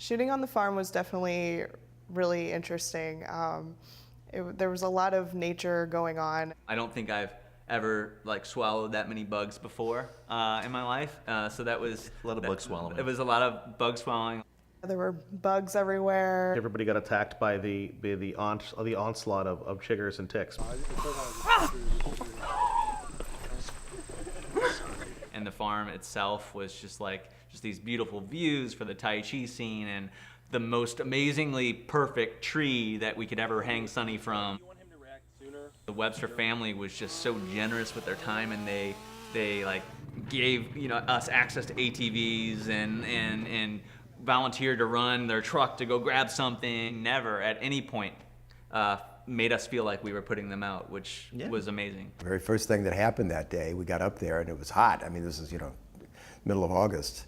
Shooting on the farm was definitely really interesting. There was a lot of nature going on. I don't think I've ever swallowed that many bugs before in my life. So that was a lot of bug swallowing. It was a lot of bug swallowing. There were bugs everywhere. Everybody got attacked by the onslaught of chiggers and ticks. And the farm itself was just these beautiful views for the Tai Chi scene and the most amazingly perfect tree that we could ever hang Sonny from. The Webster family was just so generous with their time, and they gave us access to ATVs and volunteered to run their truck to go grab something. Never at any point made us feel like we were putting them out, which was amazing. The very first thing that happened that day, we got up there and it was hot. I mean, this is middle of August.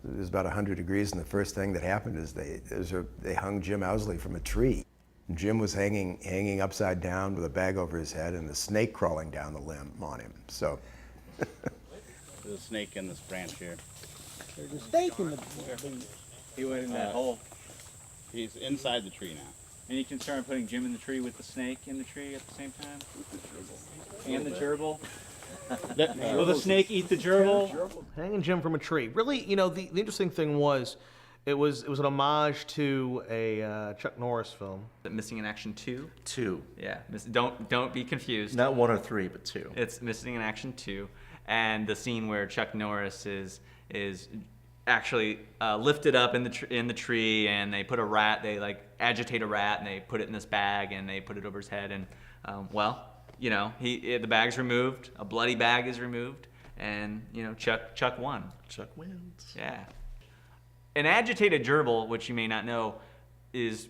It was about 100 degrees, and the first thing that happened is they hung Jim Owsley from a tree. And Jim was hanging upside down with a bag over his head and a snake crawling down the limb on him. So. There's a snake in this branch here. There's a snake in the He went in that hole. He's inside the tree now. Any concern putting Jim in the tree with the snake in the tree at the same time? And the gerbil? Will the snake eat the gerbil? Hanging Jim from a tree. Really, the interesting thing was, it was an homage to a Chuck Norris film. Missing in Action 2? 2. Yeah, don't be confused. Not 1 or 3, but 2. It's Missing in Action 2, and the scene where Chuck Norris is actually lifted up in the tree, and they put a rat. They agitate a rat, and they put it in this bag, and they put it over his head, and the bag's removed. A bloody bag is removed, and Chuck won. Chuck wins. Yeah. An agitated gerbil, which you may not know, is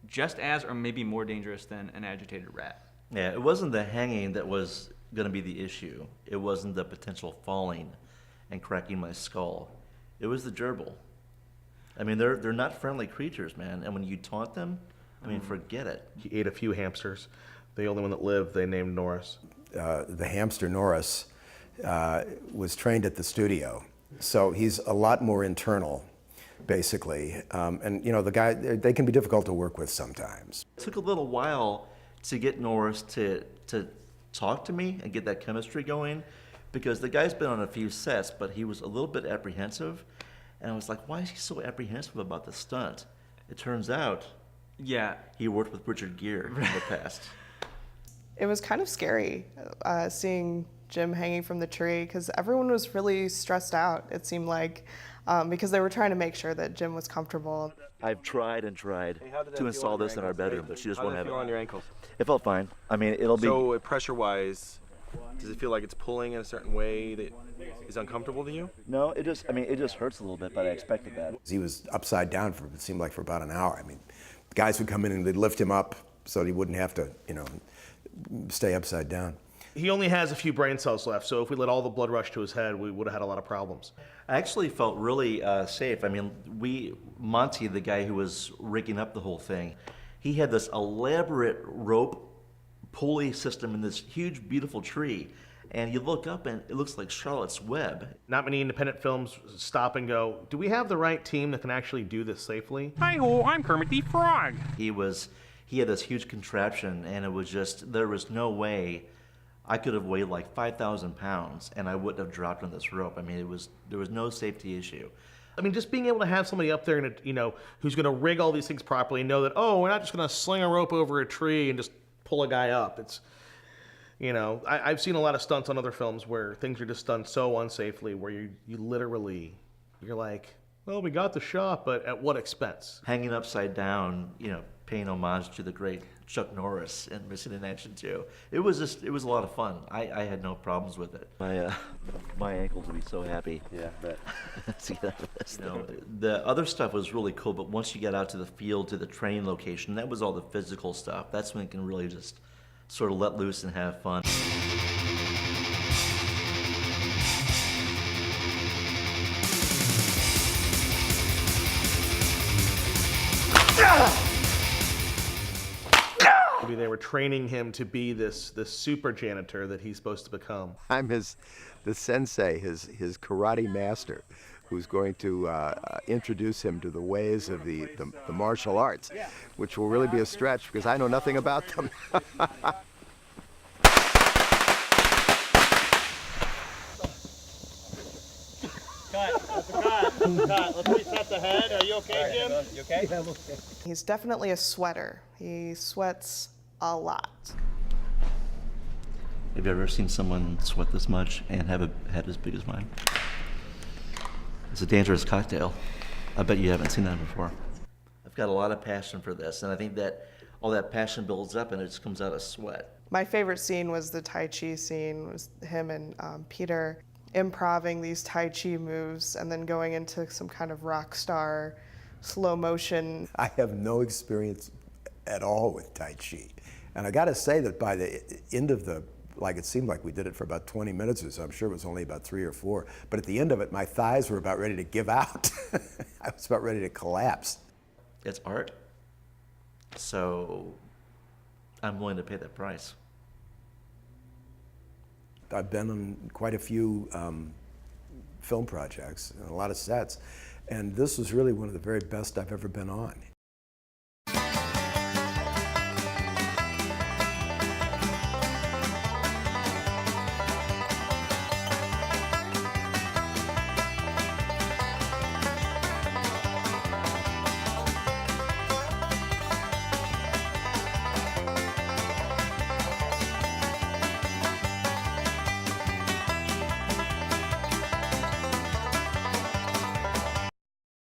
just as or maybe more dangerous than an agitated rat. Yeah, it wasn't the hanging that was going to be the issue. It wasn't the potential falling and cracking my skull. It was the gerbil. I mean, they're not friendly creatures, man. And when you taunt them, I mean, forget it. He ate a few hamsters. The only one that lived, they named Norris. The hamster Norris was trained at the studio, so he's a lot more internal, basically. And the guy, they can be difficult to work with sometimes. It took a little while to get Norris to talk to me and get that chemistry going, because the guy's been on a few sets, but he was a little bit apprehensive. And I was like, why is he so apprehensive about the stunt? It turns out, he worked with Richard Gere in the past. It was kind of scary seeing Jim hanging from the tree, because everyone was really stressed out, it seemed like, because they were trying to make sure that Jim was comfortable. I've tried and tried to install this in our bedroom, but she just won't have it. How did it feel on your ankles? It felt fine. I mean, it'll be... So pressure-wise, does it feel like it's pulling in a certain way that is uncomfortable to you? No, it just hurts a little bit, but I expected that. He was upside down for, it seemed like, for about an hour. I mean, the guys would come in and they'd lift him up so that he wouldn't have to, stay upside down. He only has a few brain cells left, so if we let all the blood rush to his head, we would have had a lot of problems. I actually felt really safe. I mean, Monty, the guy who was rigging up the whole thing, he had this elaborate rope pulley system in this huge, beautiful tree. And you look up and it looks like Charlotte's Web. Not many independent films stop and go, do we have the right team that can actually do this safely? Hi-ho, I'm Kermit the Frog. He had this huge contraption, and it was just, there was no way I could have weighed like 5,000 pounds and I wouldn't have dropped on this rope. I mean, there was no safety issue. I mean, just being able to have somebody up there and who's going to rig all these things properly and know that, we're not just going to sling a rope over a tree and just pull a guy up. It's, I've seen a lot of stunts on other films where things are just done so unsafely, where you literally, you're like, well, we got the shot, but at what expense? Hanging upside down, paying homage to the great Chuck Norris in Missing in Action 2. It was a lot of fun. I had no problems with it. My ankles would be so happy. Yeah, but to get out of this. The other stuff was really cool, but once you get out to the field, to the training location, that was all the physical stuff. That's when you can really just sort of let loose and have fun. Maybe they were training him to be this super janitor that he's supposed to become. I'm the sensei, his karate master. who's going to introduce him to the ways of the martial arts, which will really be a stretch because I know nothing about them. Cut. Let's reset the head. Are you okay, Jim? You okay? Yeah, I'm okay. He's definitely a sweater. He sweats a lot. Have you ever seen someone sweat this much and have a head as big as mine? It's a dangerous cocktail. I bet you haven't seen that before. I've got a lot of passion for this, and I think that all that passion builds up and it just comes out of sweat. My favorite scene was the Tai Chi scene, was him and Peter improving these Tai Chi moves and then going into some kind of rock star slow motion. I have no experience at all with Tai Chi. And I gotta say that by the end of it seemed like we did it for about 20 minutes or so. I'm sure it was only about 3 or 4. But at the end of it, my thighs were about ready to give out. I was about ready to collapse. It's art, so I'm willing to pay that price. I've been on quite a few film projects and a lot of sets, and this was really one of the very best I've ever been on.